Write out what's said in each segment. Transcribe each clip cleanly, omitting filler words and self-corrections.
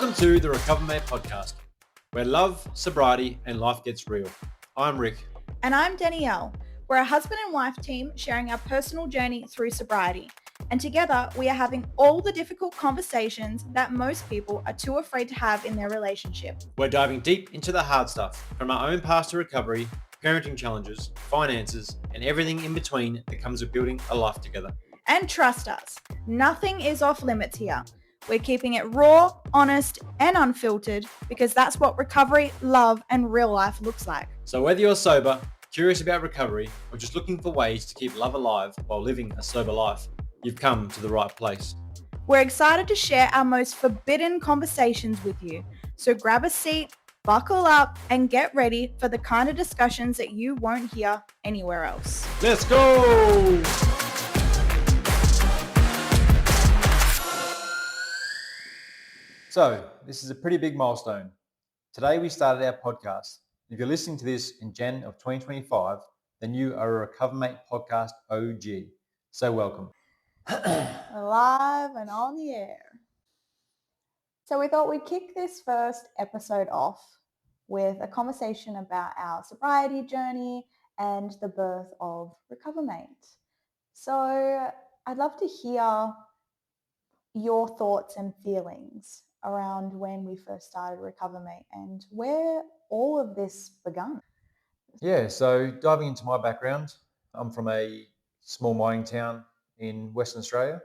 Welcome to the Recovermate Podcast, where love, sobriety, and life gets real. I'm Rick. And I'm Danielle. We're a husband and wife team sharing our personal journey through sobriety. And together, we are having all the difficult conversations that most people are too afraid to have in their relationship. We're diving deep into the hard stuff, from our own past to recovery, parenting challenges, finances, and everything in between that comes with building a life together. And trust us, nothing is off limits here. We're keeping it raw, honest, and unfiltered because that's what recovery, love, and real life looks like. So whether you're sober, curious about recovery, or just looking for ways to keep love alive while living a sober life, you've come to the right place. We're excited to share our most forbidden conversations with you. So grab a seat, buckle up, and get ready for the kind of discussions that you won't hear anywhere else. Let's go! So, this is a pretty big milestone. Today we started our podcast. If you're listening to this in Jan of 2025, then you are a Recovermate Podcast OG. So welcome. Live and on the air. So we thought we'd kick this first episode off with a conversation about our sobriety journey and the birth of Recovermate. So I'd love to hear your thoughts and feelings around when we first started Recovermate and where all of this began. Yeah, so diving into my background, I'm from a small mining town in Western Australia.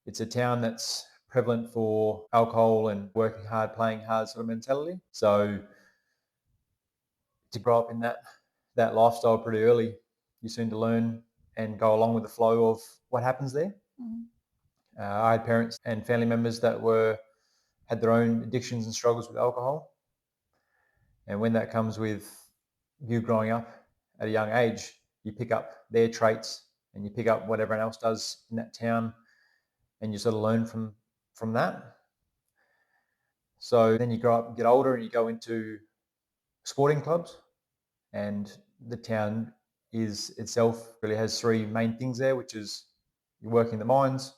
It's a town that's prevalent for alcohol and working hard, playing hard sort of mentality. So to grow up in that lifestyle pretty early, you seem to learn and go along with the flow of what happens there. Mm-hmm. I had parents and family members that had their own addictions and struggles with alcohol. And when that comes with you growing up at a young age, you pick up their traits and you pick up what everyone else does in that town, and you sort of learn from that. So then you grow up and get older and you go into sporting clubs, and the town itself really has three main things there, which is you work in the mines,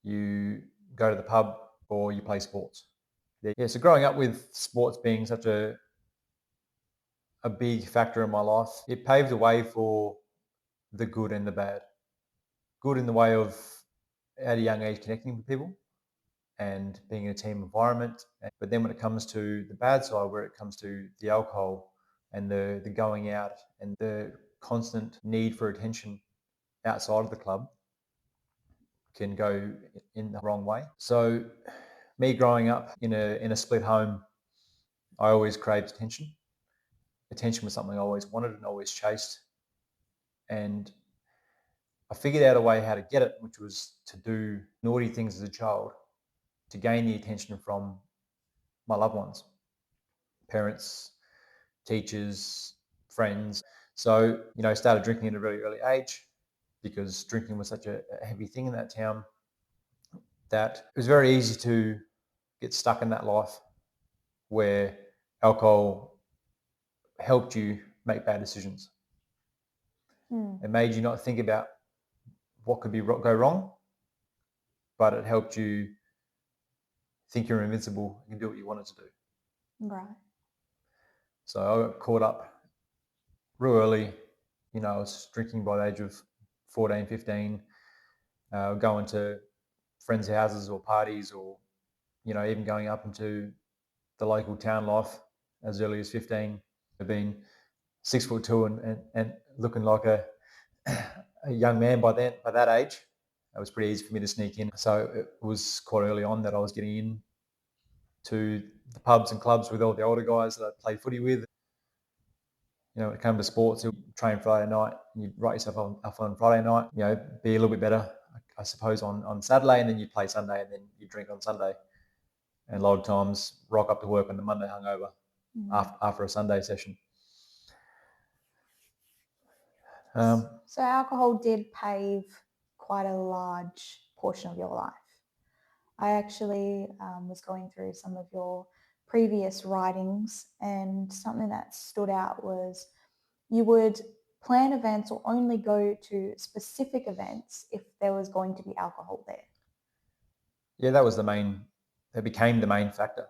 you go to the pub, or you play sports. Yeah, so growing up with sports being such a big factor in my life, it paved the way for the good and the bad. Good in the way of at a young age connecting with people and being in a team environment. But then when it comes to the bad side, where it comes to the alcohol and the going out and the constant need for attention outside of the club, can go in the wrong way. So me growing up in a split home, I always craved attention. Attention was something I always wanted and always chased. And I figured out a way how to get it, which was to do naughty things as a child to gain the attention from my loved ones, parents, teachers, friends. So, I started drinking at a really early age because drinking was such a heavy thing in that town that it was very easy to get stuck in that life where alcohol helped you make bad decisions. It made you not think about what could go wrong, but it helped you think you're invincible and do what you wanted to do. Right. So I got caught up real early. I was drinking by the age of 14, 15, going to friends' houses or parties, or, even going up into the local town life as early as 15. I've been 6'2" and looking like a young man by that age. It was pretty easy for me to sneak in. So it was quite early on that I was getting in to the pubs and clubs with all the older guys that I played footy with. When it came to sports, you train Friday night, and you'd write yourself off on Friday night, be a little bit better, I suppose, on Saturday, and then you'd play Sunday, and then you drink on Sunday. And a lot of times rock up to work on the Monday hungover after a Sunday session. So alcohol did pave quite a large portion of your life. I actually was going through some of your previous writings, and something that stood out was you would plan events or only go to specific events if there was going to be alcohol there. Yeah, that was the main that became the main factor.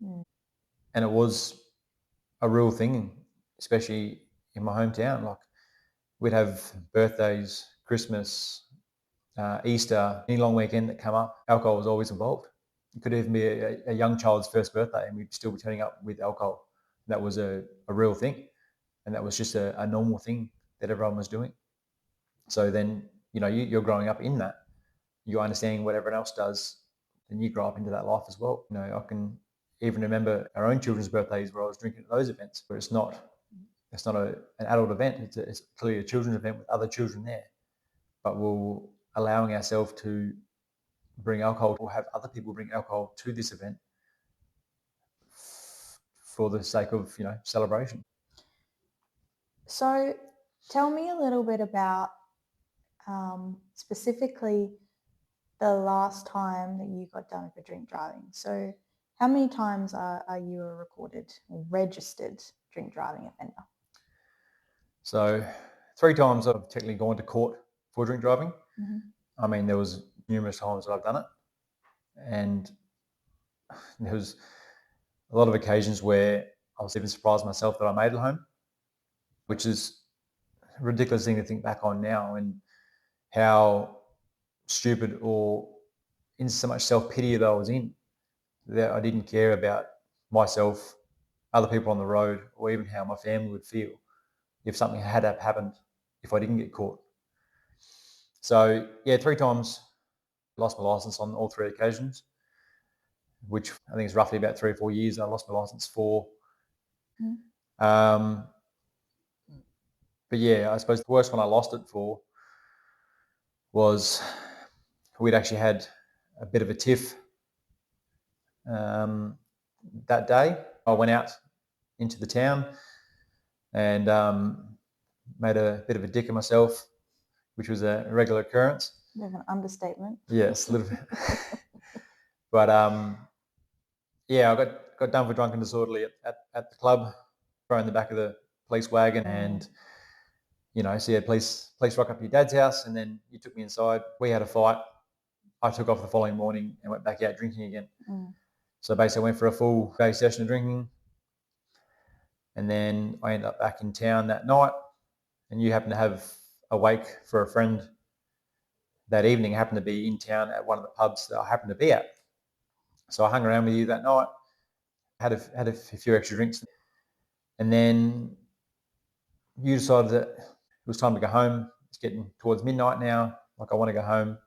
And it was a real thing, especially in my hometown. Like, we'd have birthdays, Christmas, Easter, any long weekend that come up, alcohol was always involved. It could even be a young child's first birthday and we'd still be turning up with alcohol. That was a real thing. And that was just a normal thing that everyone was doing. So then, you're growing up in that. You're understanding what everyone else does, then you grow up into that life as well. I can even remember our own children's birthdays where I was drinking at those events, where it's not an adult event. It's clearly a children's event with other children there. But we're allowing ourselves to bring alcohol or have other people bring alcohol to this event for the sake of, celebration. So tell me a little bit about specifically the last time that you got done for drink driving. So how many times are you a recorded or registered drink driving offender? So 3 times I've technically gone to court for drink driving. I mean, there was numerous times that I've done it. And there was a lot of occasions where I was even surprised myself that I made it home, which is a ridiculous thing to think back on now, and how stupid or in so much self-pity that I was in, that I didn't care about myself, other people on the road, or even how my family would feel if something had happened if I didn't get caught. So yeah, 3 times I lost my license on all 3 occasions, which I think is roughly about 3 or 4 years I lost my license for. But yeah, I suppose the worst one I lost it for was we'd actually had a bit of a tiff that day. I went out into the town and made a bit of a dick of myself, which was a regular occurrence. Bit of an understatement. Yes, a little bit. But yeah, I got done for drunk and disorderly at the club, thrown in the back of the police wagon, and so you had police rock up to your dad's house, and then you took me inside. We had a fight. I took off the following morning and went back out drinking again. So basically I went for a full day session of drinking, and then I ended up back in town that night, and you happened to have a wake for a friend that evening. I happened to be in town at one of the pubs that I happened to be at. So I hung around with you that night, had a few extra drinks, and then you decided that it was time to go home. It's getting towards midnight now. Like, I want to go home.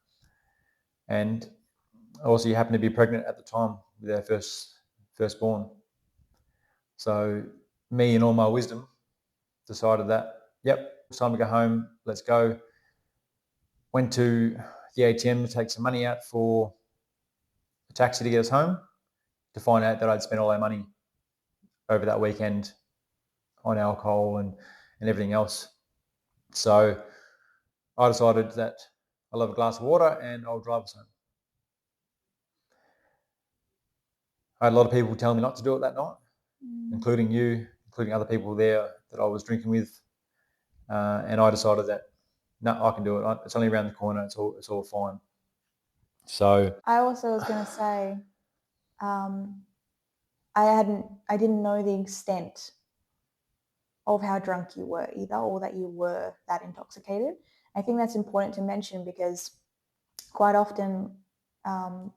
And also you happened to be pregnant at the time with our firstborn. So me, in all my wisdom, decided that, yep, it's time to go home. Let's go. Went to the ATM to take some money out for a taxi to get us home, to find out that I'd spent all our money over that weekend on alcohol and everything else. So I decided that I love a glass of water and I'll drive us home. I had a lot of people tell me not to do it that night, including you, including other people there that I was drinking with. And I decided that, no, I can do it. It's only around the corner. It's all fine. So I also was going to say, I didn't know the extent of how drunk you were either, or that you were that intoxicated. I think that's important to mention because quite often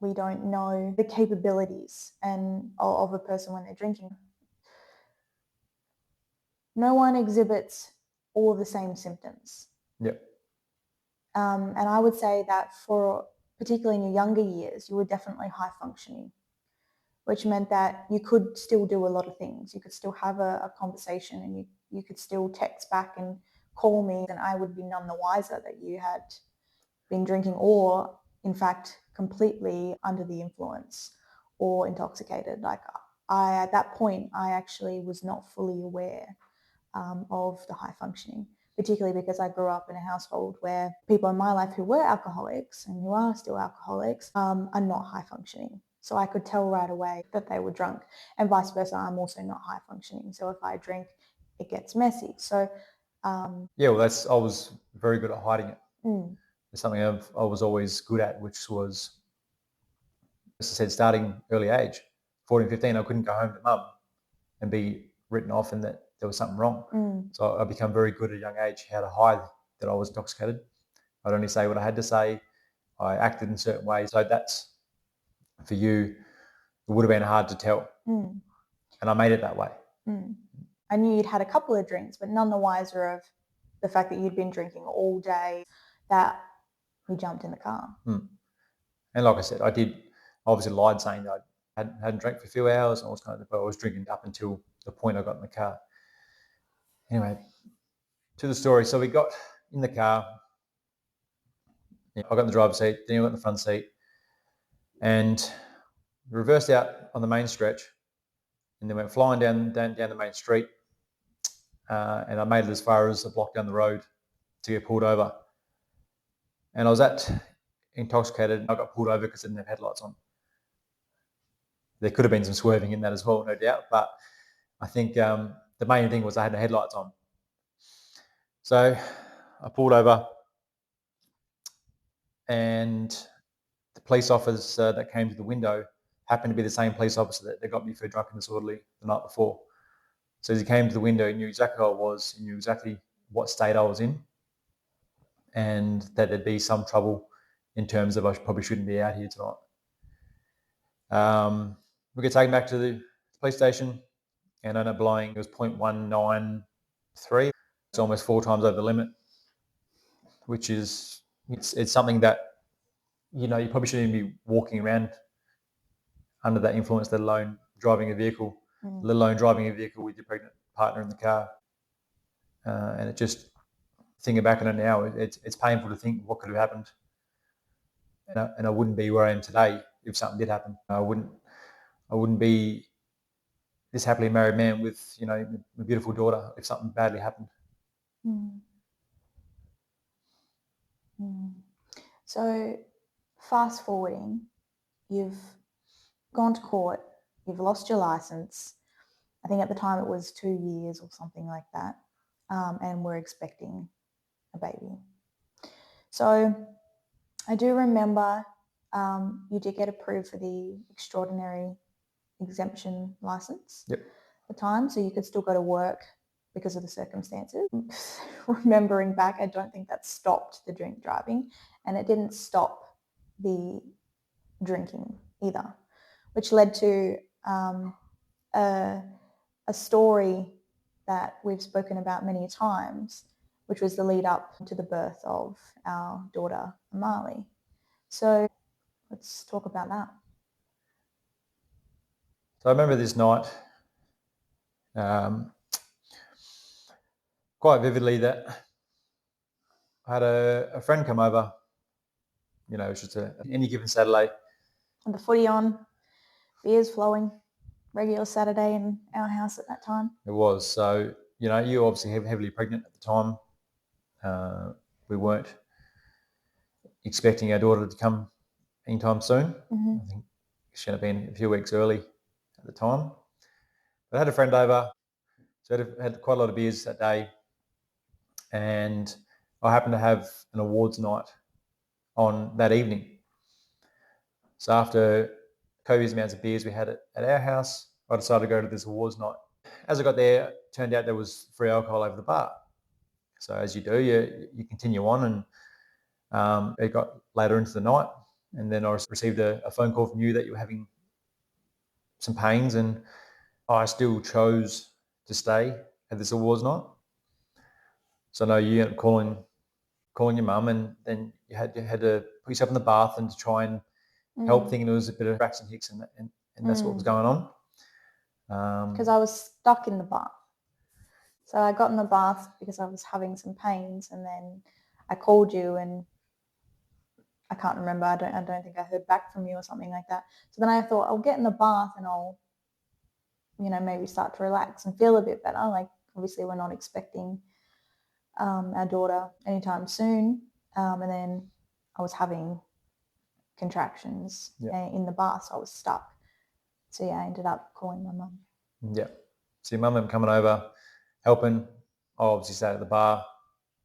we don't know the capabilities of a person when they're drinking. No one exhibits all of the same symptoms. Yep. And I would say that particularly in your younger years, you were definitely high functioning, which meant that you could still do a lot of things. You could still have a conversation, and you could still text back and call me, and I would be none the wiser that you had been drinking, or in fact completely under the influence or intoxicated. Like, at that point, I actually was not fully aware of the high functioning, particularly because I grew up in a household where people in my life who were alcoholics and who are still alcoholics are not high functioning. So I could tell right away that they were drunk, and vice versa. I'm also not high functioning. So if I drink, it gets messy. So yeah, well, I was very good at hiding it. It's something I was always good at, which was as I said, starting early age, 14, 15, I couldn't go home to mum and be written off and that there was something wrong. So I become very good at a young age how to hide that I was intoxicated. I'd only say what I had to say. I acted in certain ways. So that's, for you, it would have been hard to tell. And I made it that way. I knew you'd had a couple of drinks, but none the wiser of the fact that you'd been drinking all day, that we jumped in the car. And like I said, I obviously lied saying that I hadn't drank for a few hours. And I was drinking up until the point I got in the car. Anyway, to the story. So we got in the car. I got in the driver's seat, then I got in the front seat, and we reversed out on the main stretch, and then went flying down the main street, and I made it as far as a block down the road to get pulled over. And I was intoxicated, and I got pulled over because I didn't have headlights on. There could have been some swerving in that as well, no doubt, but I think the main thing was I had no headlights on. So I pulled over, and the police officer that came to the window happened to be the same police officer that got me for drunk and disorderly the night before. So as he came to the window, he knew exactly who I was, he knew exactly what state I was in, and that there'd be some trouble in terms of I probably shouldn't be out here tonight. We get taken back to the police station, and I ended up blowing, it was 0.193. It's almost 4 times over the limit, which is, it's something that, you probably shouldn't even be walking around under that influence, let alone driving a vehicle, let alone driving a vehicle with your pregnant partner in the car. And it just, thinking back on it now, it's painful to think what could have happened. And I wouldn't be where I am today if something did happen. I wouldn't be this happily married man with, a beautiful daughter if something badly happened. So fast forwarding, you've gone to court, you've lost your license. I think at the time it was 2 years or something like that. And we're expecting a baby. So I do remember you did get approved for the extraordinary exemption license at the time, so you could still go to work because of the circumstances. Remembering back, I don't think that stopped the drink driving, and it didn't stop the drinking either, which led to a story that we've spoken about many times, which was the lead up to the birth of our daughter, Amali. So let's talk about that. So I remember this night quite vividly that I had a friend come over, it was just any given Saturday. And the footy on, beers flowing, regular Saturday in our house at that time. It was. So, you were obviously heavily pregnant at the time. We weren't expecting our daughter to come anytime soon. I think she had been a few weeks early at the time. But I had a friend over, so I had quite a lot of beers that day, and I happened to have an awards night on that evening. So after copious amounts of beers we had at our house, I decided to go to this awards night. As I got there, it turned out there was free alcohol over the bar. So as you do, you continue on, and it got later into the night, and then I received a phone call from you that you were having some pains, and I still chose to stay at this awards night. So no, you ended up calling your mum, and then you had to put yourself in the bath and to try and help, thinking it was a bit of Braxton Hicks, and that's what was going on. Because I was stuck in the bath. So I got in the bath because I was having some pains, and then I called you, and I can't remember. I don't think I heard back from you or something like that. So then I thought I'll get in the bath and I'll, maybe start to relax and feel a bit better. Like, obviously we're not expecting our daughter anytime soon. And then I was having contractions in the bath, so I was stuck. So yeah, I ended up calling my mum. Yeah. So your mum ended up coming over, helping. I obviously sat at the bar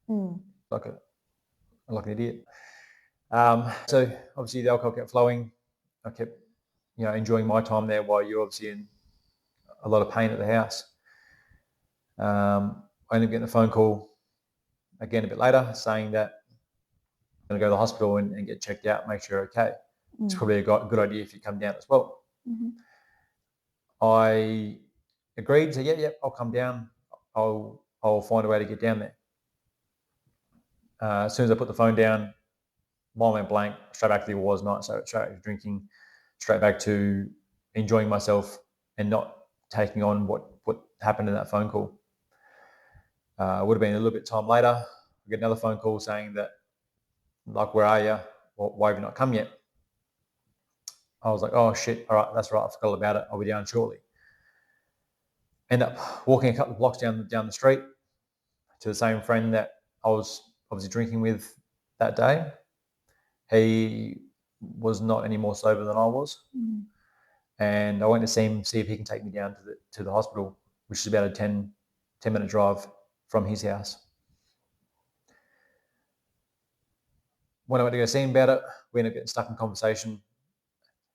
like an idiot. So obviously the alcohol kept flowing. I kept enjoying my time there while you're obviously in a lot of pain at the house. I ended up getting a phone call again a bit later saying that I'm going to go to the hospital and get checked out, make sure you're okay. It's probably a good idea if you come down as well. Mm-hmm. I agreed, said, yeah, I'll come down. I'll find a way to get down there. As soon as I put the phone down, mine went blank, straight back to the awards night. So straight back to drinking, straight back to enjoying myself and not taking on what happened in that phone call. Would have been a little bit of time later. We get another phone call saying that, like, where are you? Well, why have you not come yet? I was like, oh shit, all right, that's right, I forgot about it. I'll be down shortly. End up walking a couple of blocks down the street to the same friend that I was obviously drinking with that day. He was not any more sober than I was. Mm-hmm. And I went to see if he can take me down to the hospital, which is about a 10-minute drive from his house. When I went to go see him about it, we ended up getting stuck in conversation,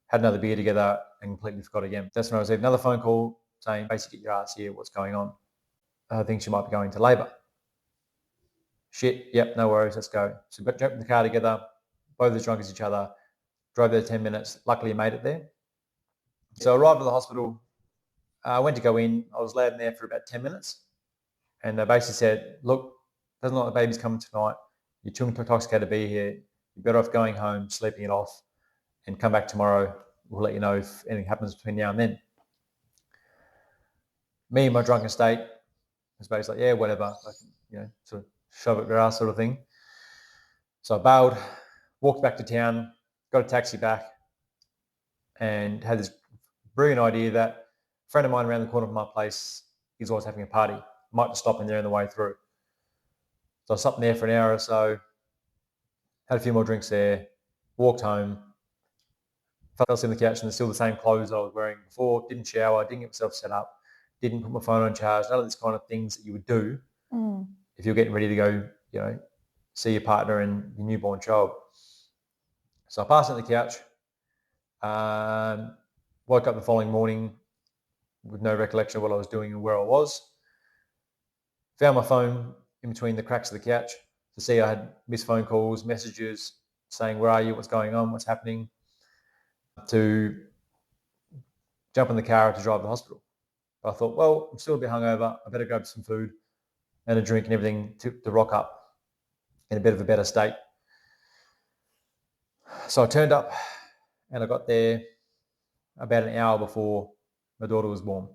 had another beer together and completely forgot again. That's when I received another phone call saying, basically, get your ass here, what's going on? I think she might be going to labour. Shit, yep, no worries, let's go. So we jumped in the car together, both as drunk as each other, drove there 10 minutes, luckily made it there. So I arrived at the hospital, I went to go in, I was laid in there for about 10 minutes, and they basically said, look, doesn't look like the baby's coming tonight, you're too intoxicated to be here, you're better off going home, sleeping it off, and come back tomorrow, we'll let you know if anything happens between now and then. Me in my drunken state was basically like, yeah, whatever, sort of shove it your ass sort of thing. So I bailed, walked back to town, got a taxi back, and had this brilliant idea that a friend of mine around the corner from my place is always having a party. I might just stop in there on the way through. So I stopped in there for an hour or so, had a few more drinks there, walked home, fell asleep on the couch in still the same clothes I was wearing before, didn't shower, didn't get myself set up, didn't put my phone on charge, none of these kind of things that you would do if you're getting ready to go, see your partner and your newborn child. So I passed on the couch, woke up the following morning with no recollection of what I was doing and where I was. Found my phone in between the cracks of the couch to see I had missed phone calls, messages saying, where are you, what's going on, what's happening, to jump in the car to drive to the hospital. But I thought, well, I'm still a bit hungover, I better grab some food and a drink and everything to rock up in a bit of a better state. So I turned up and I got there about an hour before my daughter was born.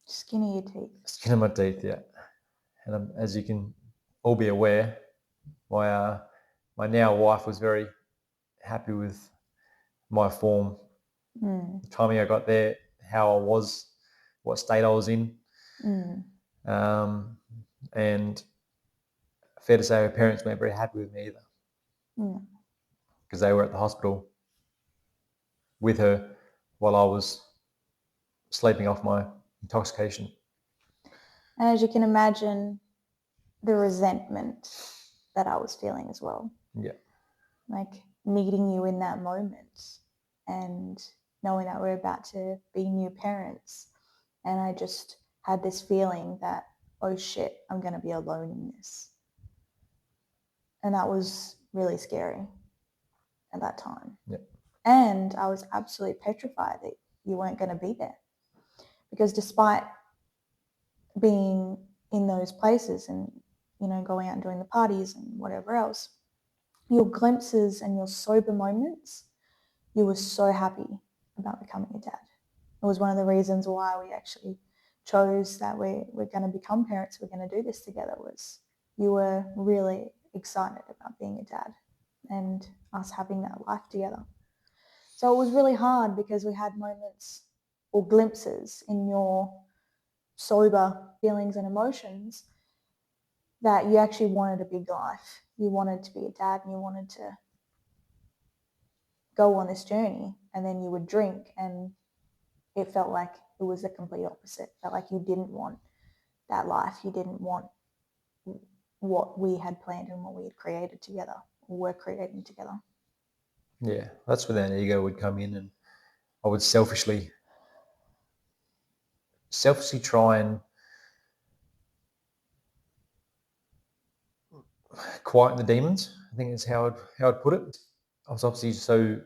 Skin of your teeth. Skin of my teeth, yeah. And as you can all be aware, my now wife was very happy with my form. The timing I got there, how I was, what state I was in. And fair to say her parents weren't very happy with me either. Because they were at the hospital with her while I was sleeping off my intoxication. And as you can imagine, the resentment that I was feeling as well. Yeah. Like meeting you in that moment and knowing that we're about to be new parents. And I just had this feeling that, oh shit, I'm going to be alone in this. And that was really scary at that time. Yeah. And I was absolutely petrified that you weren't going to be there. Because despite being in those places and, going out and doing the parties and whatever else, your glimpses and your sober moments, you were so happy about becoming a dad. It was one of the reasons why we actually chose that we're going to become parents, we're going to do this together, was you were really excited about being a dad and us having that life together. So it was really hard because we had moments or glimpses in your sober feelings and emotions that you actually wanted a big life. You wanted to be a dad and you wanted to go on this journey, and then you would drink and it felt like it was the complete opposite. It felt like you didn't want that life. You didn't want what we had planned and what we had created together or were creating together. Yeah, that's where that ego would come in, and I would selfishly try and quieten the demons. I think is how I'd put it. I was obviously so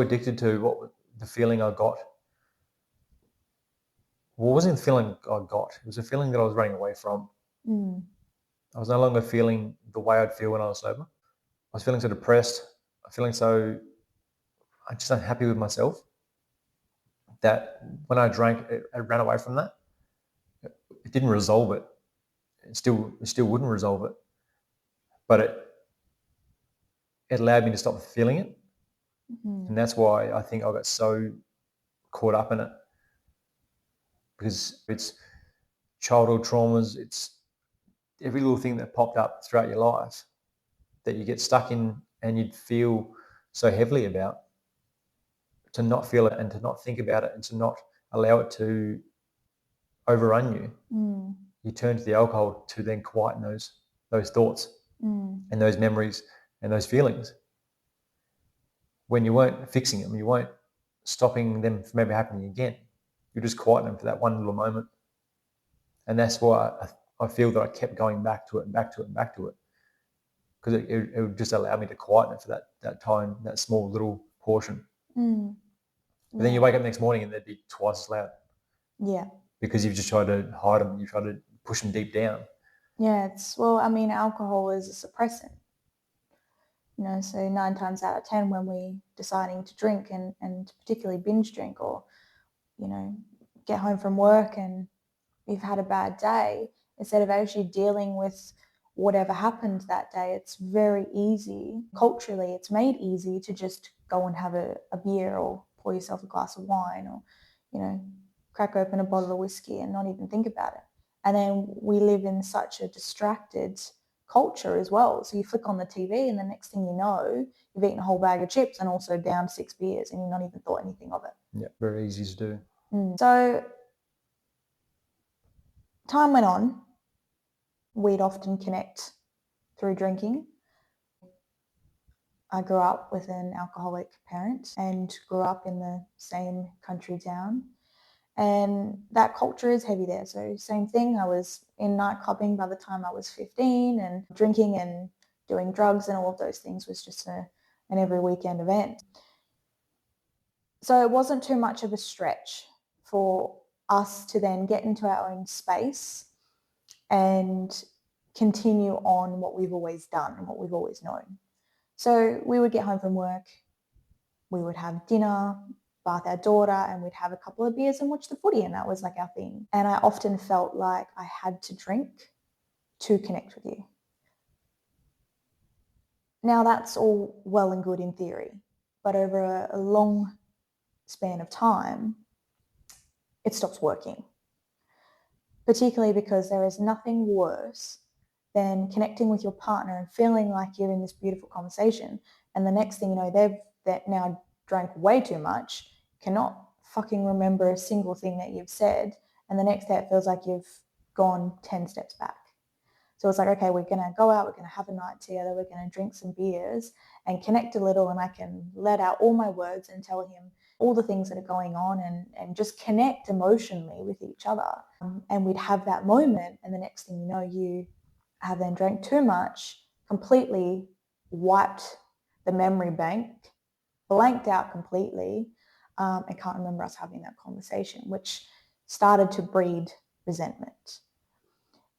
addicted to what the feeling I got. Well, it wasn't the feeling I got. It was a feeling that I was running away from. I was no longer feeling the way I'd feel when I was sober. I was feeling so depressed. I'm feeling so I'm just unhappy with myself that when I drank, I ran away from that. It didn't resolve it. It still wouldn't resolve it, but it allowed me to stop feeling it, and that's why I think I got so caught up in it, because it's childhood traumas. It's every little thing that popped up throughout your life that you get stuck in and you'd feel so heavily about, to not feel it and to not think about it and to not allow it to overrun you. You turn to the alcohol to then quieten those thoughts and those memories and those feelings. When you weren't fixing them, you weren't stopping them from ever happening again. You just quieten them for that one little moment. And that's why I feel that I kept going back to it and back to it and back to it, because it would just allow me to quieten it for that time, that small little portion. But then you wake up the next morning and they'd be twice as loud. Yeah. Because you've just tried to hide them. You try to push them deep down. Yeah, alcohol is a suppressant. So 9 times out of 10 when we deciding to drink and particularly binge drink, or, get home from work and you've had a bad day, instead of actually dealing with whatever happened that day, it's very easy. Culturally, it's made easy to just go and have a beer or pour yourself a glass of wine or, crack open a bottle of whiskey and not even think about it. And then we live in such a distracted culture as well. So you flick on the TV and the next thing you know, you've eaten a whole bag of chips and also downed 6 beers and you've not even thought anything of it. Yeah, very easy to do. So time went on. We'd often connect through drinking. I grew up with an alcoholic parent and grew up in the same country town. And that culture is heavy there. So same thing, I was in nightclubbing by the time I was 15, and drinking and doing drugs and all of those things was just an every weekend event. So it wasn't too much of a stretch for us to then get into our own space and continue on what we've always done and what we've always known. So we would get home from work, we would have dinner, bath our daughter, and we'd have a couple of beers and watch the footy, and that was like our thing. And I often felt like I had to drink to connect with you. Now that's all well and good in theory, but over a long span of time, it stops working. Particularly because there is nothing worse than connecting with your partner and feeling like you're in this beautiful conversation, and the next thing you know, they've now drank way too much, cannot fucking remember a single thing that you've said, and the next day it feels like you've gone 10 steps back. So it's like, okay, we're going to go out, we're going to have a night together, we're going to drink some beers and connect a little, and I can let out all my words and tell him all the things that are going on and just connect emotionally with each other. And we'd have that moment, and the next thing you know, you have then drank too much, completely wiped the memory bank, blanked out completely, and can't remember us having that conversation, which started to breed resentment.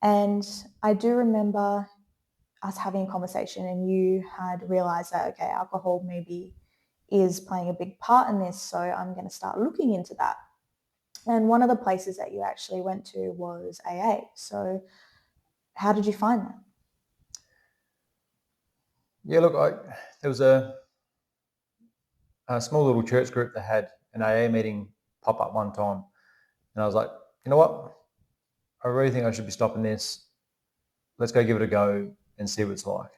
And I do remember us having a conversation, and you had realized that, okay, alcohol maybe is playing a big part in this, so I'm going to start looking into that. And one of the places that you actually went to was AA. So how did you find that? Yeah, look, there was a small little church group that had an AA meeting pop up one time, and I was like, you know what? I really think I should be stopping this. Let's go give it a go and see what it's like.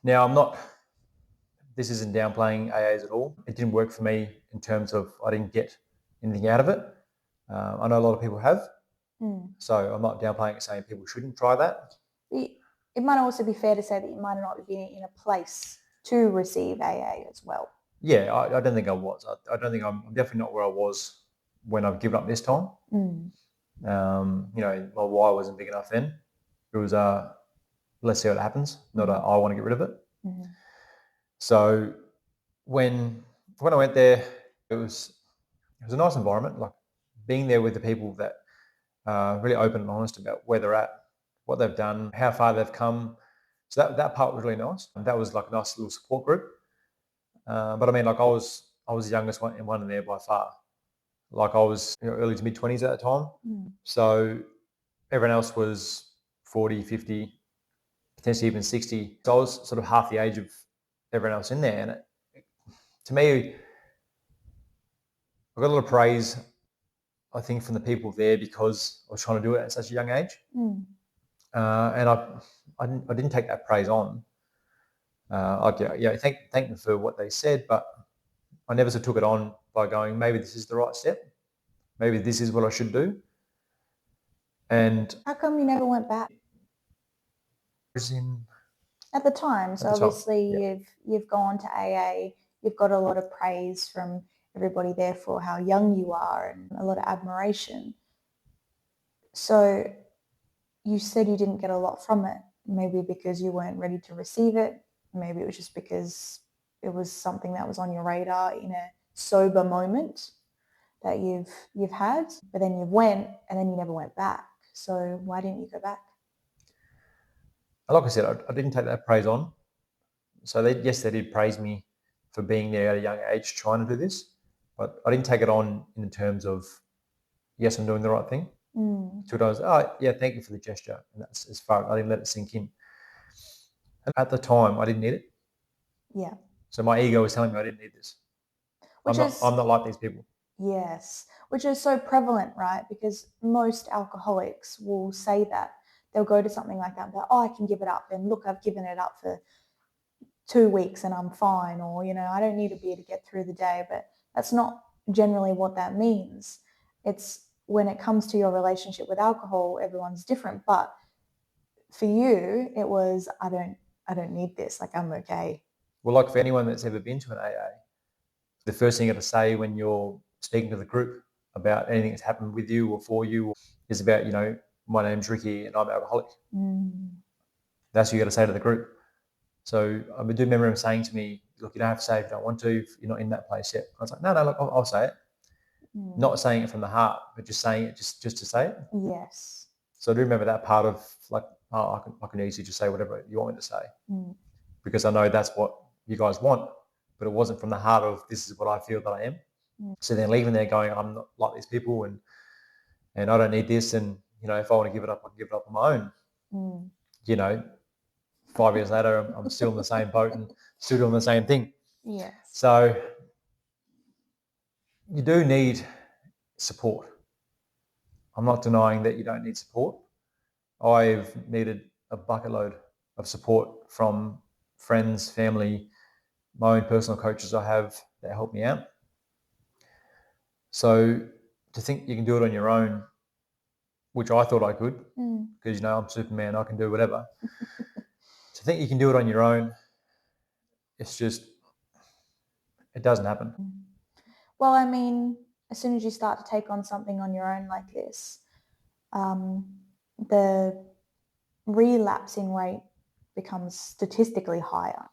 Now, this isn't downplaying AAs at all. It didn't work for me in terms of I didn't get anything out of it. I know a lot of people have. So I'm not downplaying it, saying people shouldn't try that. It might also be fair to say that you might not be in a place to receive AA as well? Yeah, I don't think I was. I don't think I'm definitely not where I was when I've given up this time. My why wasn't big enough then. It was let's see what happens, not I want to get rid of it. So when I went there, it was a nice environment. Like being there with the people that are really open and honest about where they're at, what they've done, how far they've come. So that part was really nice. And that was like a nice little support group. But I mean, like I was the youngest one in there by far. Like I was early to mid 20s at the time. So everyone else was 40, 50, potentially even 60. So I was sort of half the age of everyone else in there. And to me, I got a lot of praise, I think, from the people there because I was trying to do it at such a young age. And I didn't take that praise on. Thank them for what they said, but I never took it on by going, maybe this is the right step. Maybe this is what I should do. And how come you never went back? At the time, so obviously you've gone to AA, you've got a lot of praise from everybody there for how young you are and a lot of admiration. So you said you didn't get a lot from it, maybe because you weren't ready to receive it, maybe it was just because it was something that was on your radar in a sober moment that you've had, but then you went and then you never went back. So why didn't you go back? Like I said, I didn't take that praise on. So they did praise me for being there at a young age trying to do this, but I didn't take it on in terms of, yes, I'm doing the right thing. So I was, thank you for the gesture. And that's as far, I didn't let it sink in. And at the time, I didn't need it. Yeah. So my ego was telling me I didn't need this. I'm not like these people. Yes, which is so prevalent, right? Because most alcoholics will say that. They'll go to something like that, but I can give it up. And look, I've given it up for 2 weeks and I'm fine. Or, I don't need a beer to get through the day. But that's not generally what that means. It's when it comes to your relationship with alcohol, everyone's different. But for you, it was, I don't need this. Like, I'm okay. Well, like for anyone that's ever been to an AA, the first thing you got to say when you're speaking to the group about anything that's happened with you or for you is about, my name's Ricky and I'm an alcoholic. That's what you got to say to the group. So I do remember him saying to me, look, you don't have to say if you don't want to, if you're not in that place yet. I was like, no, look, I'll say it. Not saying it from the heart, but just saying it just to say it. Yes. So I do remember that part of like, I can easily just say whatever you want me to say because I know that's what you guys want, but it wasn't from the heart of this is what I feel that I am. So then leaving there going, I'm not like these people and I don't need this. And, if I want to give it up, I can give it up on my own. 5 years later, I'm still in the same boat and still doing the same thing. Yes. So you do need support. I'm not denying that you don't need support. I've needed a bucket load of support from friends, family, my own personal coaches I have that help me out. So to think you can do it on your own, which I thought I could, because, I'm Superman, I can do whatever. To think you can do it on your own, it's just, it doesn't happen. Well, I mean, as soon as you start to take on something on your own like this, the relapsing rate becomes statistically higher,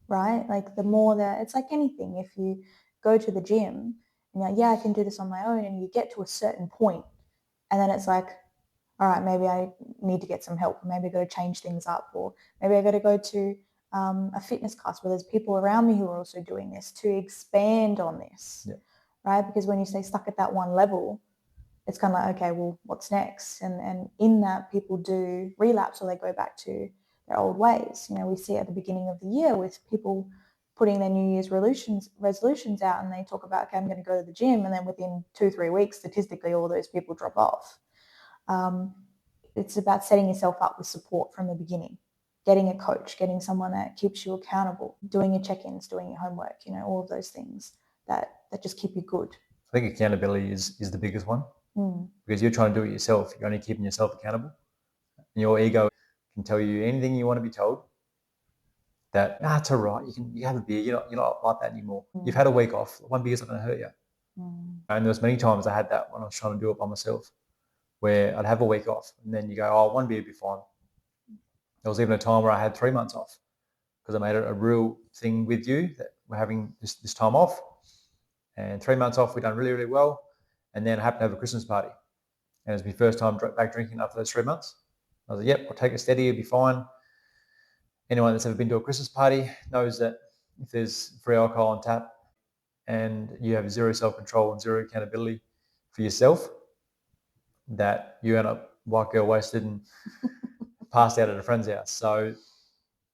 right? Like the more that, it's like anything. If you go to the gym and you're like, yeah, I can do this on my own, and you get to a certain point, and then it's like, all right, maybe I need to get some help. Maybe I got to change things up, or maybe I got to go to a fitness class where there's people around me who are also doing this to expand on this, right? Because when you stay stuck at that one level, it's kind of like, okay, well, what's next? And in that, people do relapse or they go back to their old ways. We see at the beginning of the year with people putting their New Year's resolutions out, and they talk about, okay, I'm going to go to the gym, and then within 2-3 weeks, statistically, all those people drop off. It's about setting yourself up with support from the beginning, getting a coach, getting someone that keeps you accountable, doing your check-ins, doing your homework, all of those things that just keep you good. I think accountability is the biggest one because you're trying to do it yourself. You're only keeping yourself accountable. And your ego can tell you anything you want to be told. that, it's all right, you have a beer, you're not like that anymore. You've had a week off, one beer's not going to hurt you. And there was many times I had that when I was trying to do it by myself, where I'd have a week off and then you go, oh, one beer would be fine. There was even a time where I had 3 months off because I made it a real thing with you that we're having this time off. And 3 months off, we've done really, really well. And then I happened to have a Christmas party. And it was my first time back drinking after those 3 months. I was like, yep, I'll take it steady, it'll be fine. Anyone that's ever been to a Christmas party knows that if there's free alcohol on tap and you have zero self-control and zero accountability for yourself, that you end up white girl wasted and passed out at a friend's house. So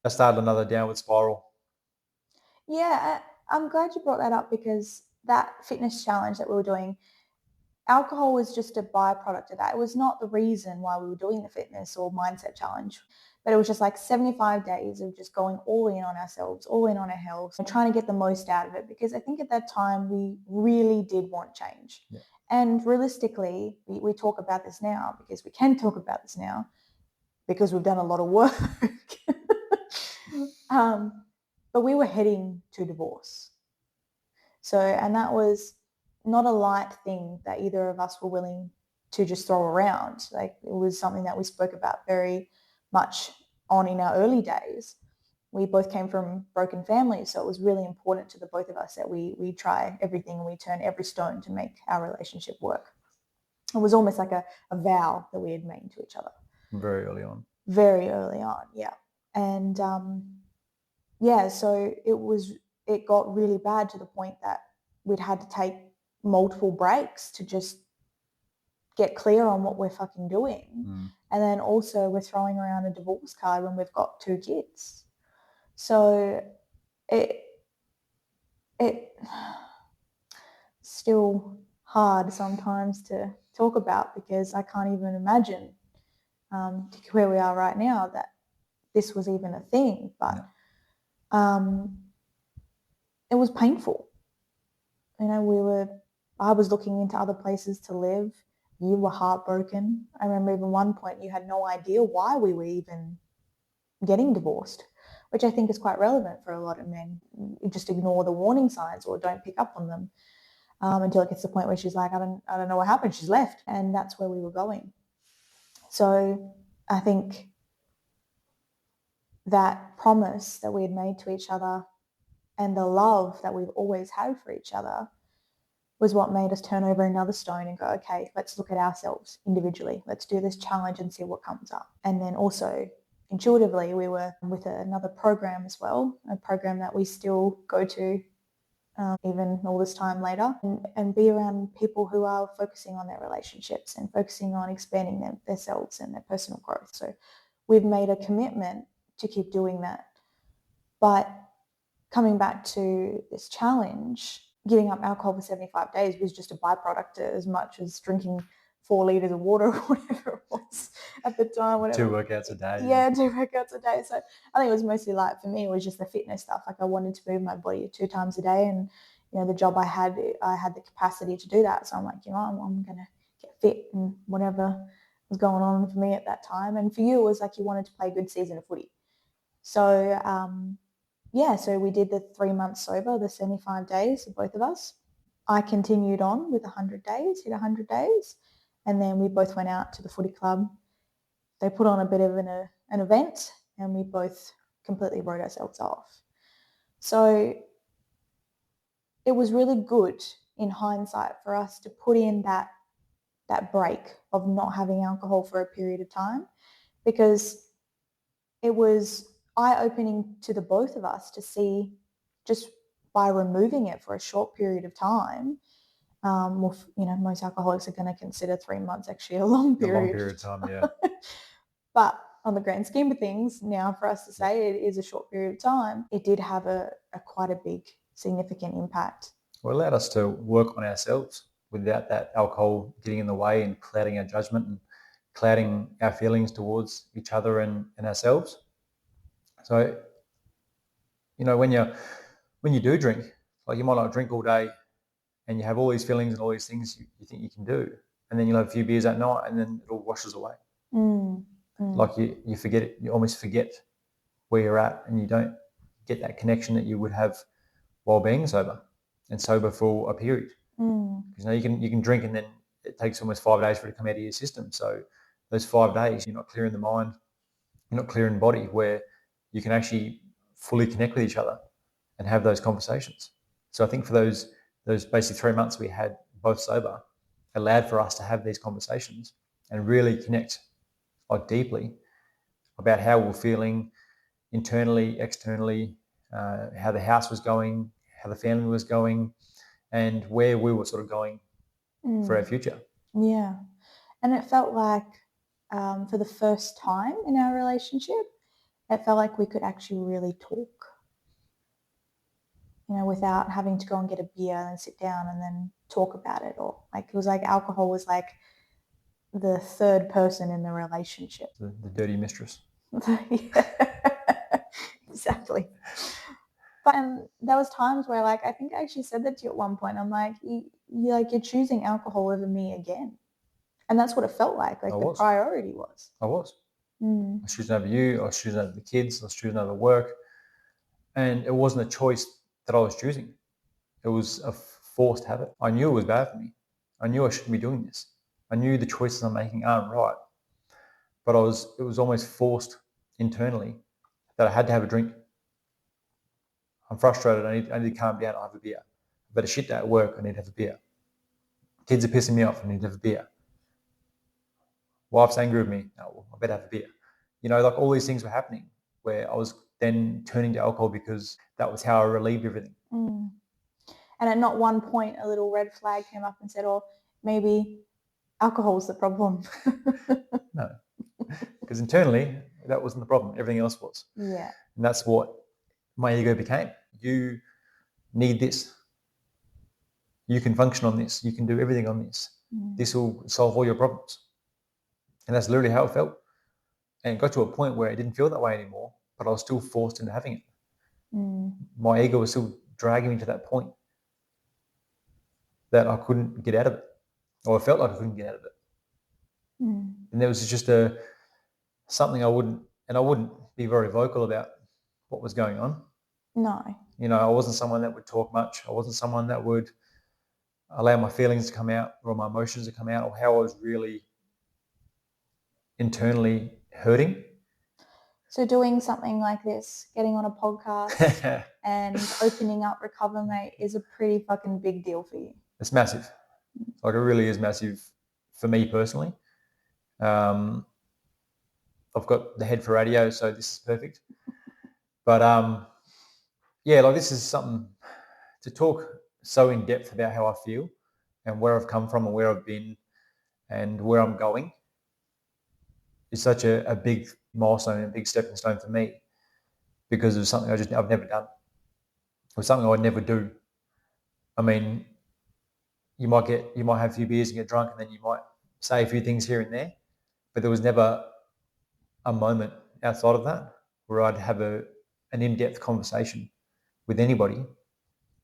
I started another downward spiral. Yeah, I'm glad you brought that up, because that fitness challenge that we were doing, alcohol was just a byproduct of that. It was not the reason why we were doing the fitness or mindset challenge, but it was just like 75 days of just going all in on ourselves, all in on our health, and trying to get the most out of it, because I think at that time we really did want change. Yeah. And realistically, we talk about this now because we can talk about this now because we've done a lot of work. But we were heading to divorce. So, and that was not a light thing that either of us were willing to just throw around. Like, it was something that we spoke about very much on in our early days. We both came from broken families, so it was really important to the both of us that we try everything and we turn every stone to make our relationship work. It was almost like a vow that we had made to each other. Very early on. Very early on, yeah. And so it got really bad to the point that we'd had to take multiple breaks to just get clear on what we're fucking doing. And then also we're throwing around a divorce card when we've got 2 kids. So it still hard sometimes to talk about, because I can't even imagine where we are right now that this was even a thing. But it was painful. You know, I was looking into other places to live. You were heartbroken. I remember even one point you had no idea why we were even getting divorced, which I think is quite relevant for a lot of men. You just ignore the warning signs or don't pick up on them until it gets to the point where she's like, I don't know what happened. She's left. And that's where we were going. So I think that promise that we had made to each other and the love that we've always had for each other was what made us turn over another stone and go, okay, let's look at ourselves individually. Let's do this challenge and see what comes up. And then also intuitively, we were with another program as well, a program that we still go to even all this time later, and be around people who are focusing on their relationships and focusing on expanding themselves and their personal growth. So we've made a commitment to keep doing that. But coming back to this challenge, giving up alcohol for 75 days was just a byproduct as much as drinking 4 litres of water or whatever it was at the time. Whatever. 2 workouts a day. Yeah, 2 workouts a day. So I think it was mostly like, for me, it was just the fitness stuff. Like, I wanted to move my body 2 times a day, and you know, the job I had the capacity to do that. So I'm like, you know, I'm going to get fit and whatever was going on for me at that time. And for you, it was like you wanted to play a good season of footy. So so we did the 3 months sober, the 75 days for both of us. I continued on with 100 days, hit 100 days. And then we both went out to the footy club. They put on a bit of an event, and we both completely wrote ourselves off. So it was really good in hindsight for us to put in that break of not having alcohol for a period of time, because it was eye-opening to the both of us to see, just by removing it for a short period of time. Most alcoholics are going to consider 3 months actually a long period of time, yeah. But on the grand scheme of things, now for us to say it is a short period of time, it did have a quite a big, significant impact. Well, it allowed us to work on ourselves without that alcohol getting in the way and clouding our judgment and clouding our feelings towards each other and ourselves. So, you know, when you do drink, like, you might not drink all day and you have all these feelings and all these things you think you can do, and then you'll have a few beers at night and then it all washes away. Like, you forget it, you almost forget where you're at, and you don't get that connection that you would have while being sober and sober for a period. Because you can drink and then it takes almost 5 days for it to come out of your system. So those 5 days, you're not clear in the mind, you're not clear in the body, where you can actually fully connect with each other and have those conversations. So I think for those basically 3 months we had both sober allowed for us to have these conversations and really connect deeply about how we're feeling internally, externally, how the house was going, how the family was going, and where we were sort of going for our future. Yeah. And it felt like for the first time in our relationship, it felt like we could actually really talk, without having to go and get a beer and sit down and then talk about it. Or like, it was like alcohol was like the third person in the relationship. The dirty mistress. Exactly. But there was times where, like, I think I actually said that to you at one point. I'm like, you're choosing alcohol over me again. And that's what it felt like. Like the priority was. I was. I was choosing over you. I was choosing over the kids. I was choosing over work. And it wasn't a choice that I was choosing. It was a forced habit. I knew it was bad for me. I knew I shouldn't be doing this. I knew the choices I'm making aren't right. But it was almost forced internally that I had to have a drink. I'm frustrated. I need to calm down. I'll have a beer. I've had a shit day at work. I need to have a beer. Kids are pissing me off. I need to have a beer. Wife's angry with me. Oh, well, I better have a beer. Like all these things were happening where I was then turning to alcohol because that was how I relieved everything. And at not one point a little red flag came up and said, oh, maybe alcohol's the problem. No, because internally that wasn't the problem. Everything else was. Yeah. And that's what my ego became. You need this. You can function on this. You can do everything on this. This will solve all your problems. And that's literally how it felt. And it got to a point where it didn't feel that way anymore, but I was still forced into having it. My ego was still dragging me to that point that I couldn't get out of it, or I felt like I couldn't get out of it. And there was just something I wouldn't be very vocal about what was going on. No. I wasn't someone that would talk much. I wasn't someone that would allow my feelings to come out or my emotions to come out or how I was really internally hurting. So doing something like this, getting on a podcast and opening up Recovermate is a pretty fucking big deal for you. It's massive. Like it really is massive for me personally. I've got the head for radio, so this is perfect. But like this is something to talk so in depth about how I feel and where I've come from and where I've been and where I'm going is such a big milestone and a big stepping stone for me because it was something I've never done. It was something I'd never do. I mean, you might have a few beers and get drunk and then you might say a few things here and there, but there was never a moment outside of that where I'd have an in-depth conversation with anybody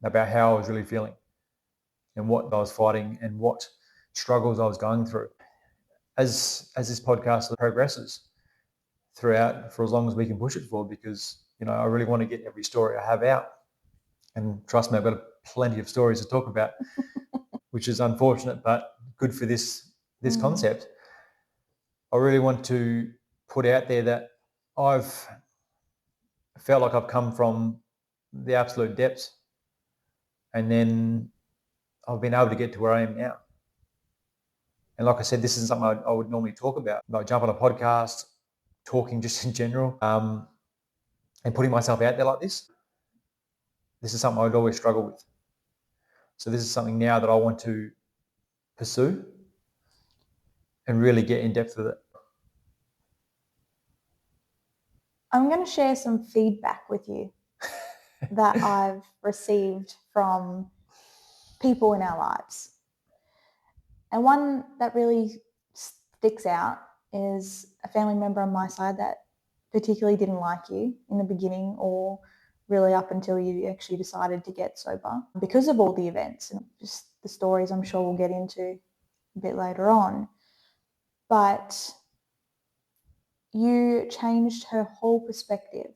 about how I was really feeling and what I was fighting and what struggles I was going through. As this podcast progresses throughout for as long as we can push it for, because I really want to get every story I have out. And trust me, I've got plenty of stories to talk about, which is unfortunate, but good for this concept. I really want to put out there that I've felt like I've come from the absolute depths and then I've been able to get to where I am now. And like I said, this isn't something I would normally talk about. Like jump on a podcast, talking just in general, and putting myself out there like this. This is something I'd always struggle with. So this is something now that I want to pursue and really get in depth with it. I'm going to share some feedback with you that I've received from people in our lives. And one that really sticks out is a family member on my side that particularly didn't like you in the beginning or really up until you actually decided to get sober because of all the events and just the stories I'm sure we'll get into a bit later on. But you changed her whole perspective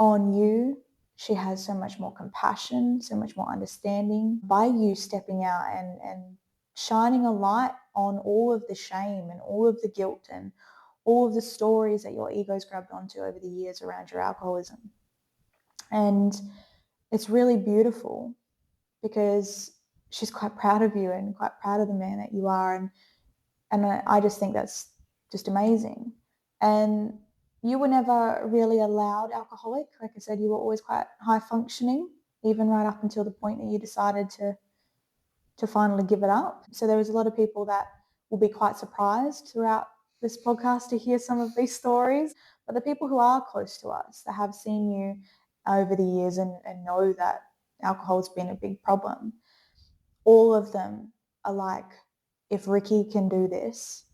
on you. She has so much more compassion, so much more understanding by you stepping out and shining a light on all of the shame and all of the guilt and all of the stories that your ego's grabbed onto over the years around your alcoholism. And it's really beautiful because she's quite proud of you and quite proud of the man that you are. And I just think that's just amazing. And you were never really a loud alcoholic. Like I said, you were always quite high functioning, even right up until the point that you decided to finally give it up. So there was a lot of people that will be quite surprised throughout this podcast to hear some of these stories. But the people who are close to us, that have seen you over the years and know that alcohol has been a big problem, all of them are like, if Ricky can do this,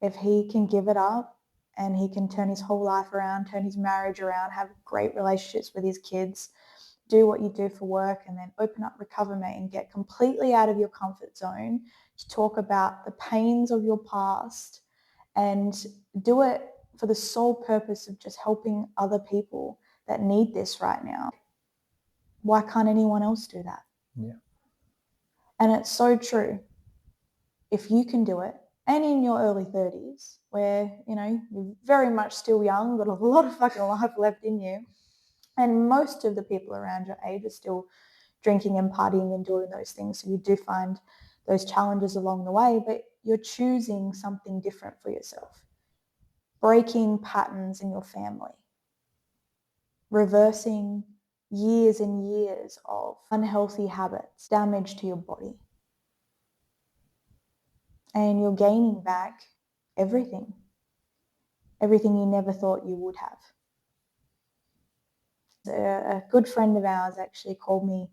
if he can give it up and he can turn his whole life around, turn his marriage around, have great relationships with his kids, do what you do for work, and then open up Recovermate and get completely out of your comfort zone to talk about the pains of your past and do it for the sole purpose of just helping other people that need this right now. Why can't anyone else do that? Yeah. And it's so true. If you can do it, and in your early 30s, where, you're very much still young, got a lot of fucking life left in you, and most of the people around your age are still drinking and partying and doing those things. So you do find those challenges along the way, but you're choosing something different for yourself. Breaking patterns in your family. Reversing years and years of unhealthy habits, damage to your body. And you're gaining back everything you never thought you would have. A good friend of ours actually called me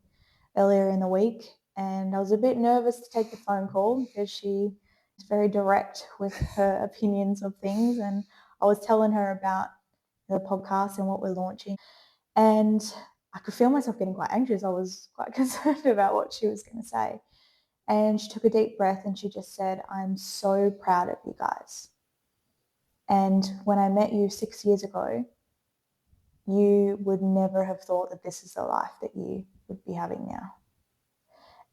earlier in the week, and I was a bit nervous to take the phone call because she is very direct with her opinions of things, and I was telling her about the podcast and what we're launching, and I could feel myself getting quite anxious. I was quite concerned about what she was going to say. And she took a deep breath and she just said, "I'm so proud of you guys. And when I met you 6 years ago, you would never have thought that this is the life that you would be having now."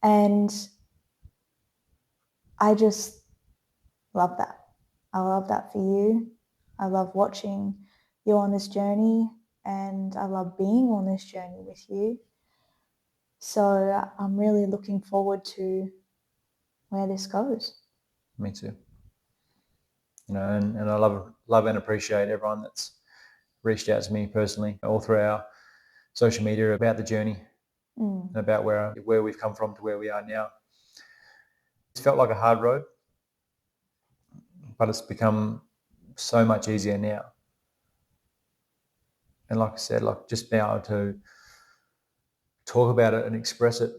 And I just love that. I love that for you. I love watching you on this journey, and I love being on this journey with you. So I'm really looking forward to where this goes. Me too. And I love and appreciate everyone that's reached out to me personally all through our social media about the journey and about where we've come from to where we are now. It's felt like a hard road, but it's become so much easier now. And like I said, just being able to talk about it and express it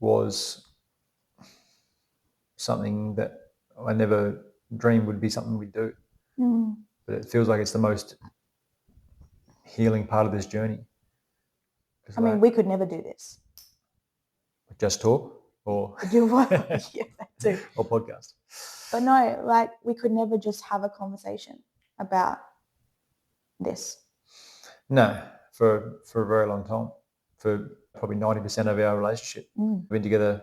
was something that I never dreamed would be something we'd do. But it feels like it's the most healing part of this journey. I mean, we could never do this. Just talk or yeah, that too. Or podcast. But no, we could never just have a conversation about this. No, for a very long time. For probably 90% of our relationship. We've been together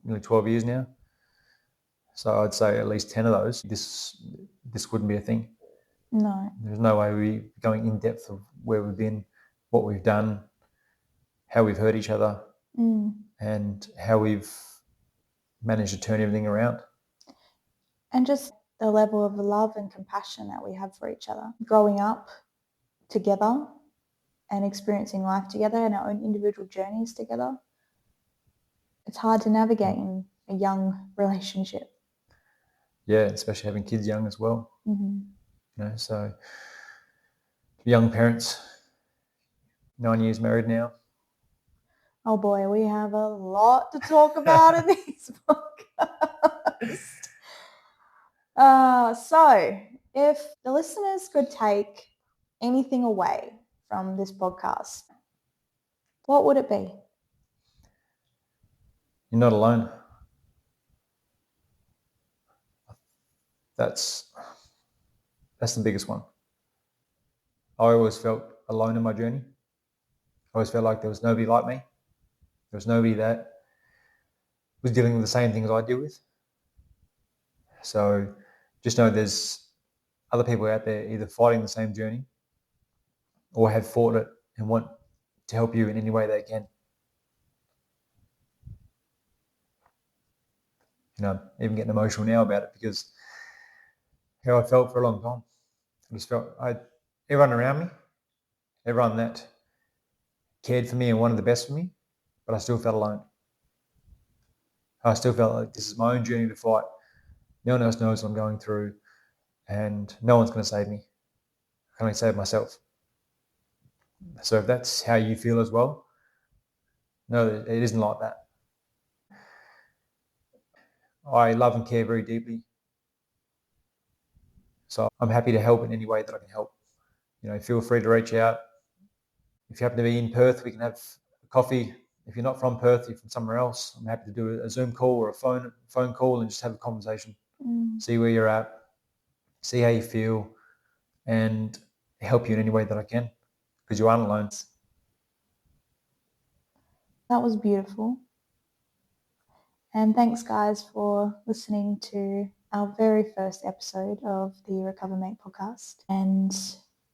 nearly 12 years now. So I'd say at least 10 of those, this wouldn't be a thing. No. There's no way we're going in depth of where we've been, what we've done, how we've hurt each other, and how we've managed to turn everything around. And just the level of love and compassion that we have for each other. Growing up together and experiencing life together and our own individual journeys together. It's hard to navigate in a young relationship. Yeah, especially having kids young as well. Mm-hmm. So young parents, 9 years married now. Oh boy, we have a lot to talk about in this podcast. So if the listeners could take anything away from this podcast, what would it be? You're not alone. That's the biggest one. I always felt alone in my journey. I always felt like there was nobody like me. There was nobody that was dealing with the same things I deal with. So just know there's other people out there either fighting the same journey or have fought it and want to help you in any way they can. Even getting emotional now about it because how I felt for a long time. I just felt everyone around me, everyone that cared for me and wanted the best for me, but I still felt alone. I still felt like this is my own journey to fight. No one else knows what I'm going through, and no one's going to save me. I can only save myself. So if that's how you feel as well, no, it isn't like that. I love and care very deeply. So I'm happy to help in any way that I can help. Feel free to reach out. If you happen to be in Perth, we can have a coffee. If you're not from Perth, you're from somewhere else, I'm happy to do a Zoom call or a phone call and just have a conversation. See where you're at, see how you feel, and help you in any way that I can, because you aren't alone. That was beautiful. And thanks, guys, for listening to our very first episode of the Recovermate podcast. And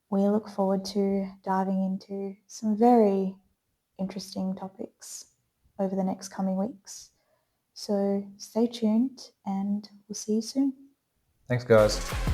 we look forward to diving into some very interesting topics over the next coming weeks. So stay tuned and we'll see you soon. Thanks, guys.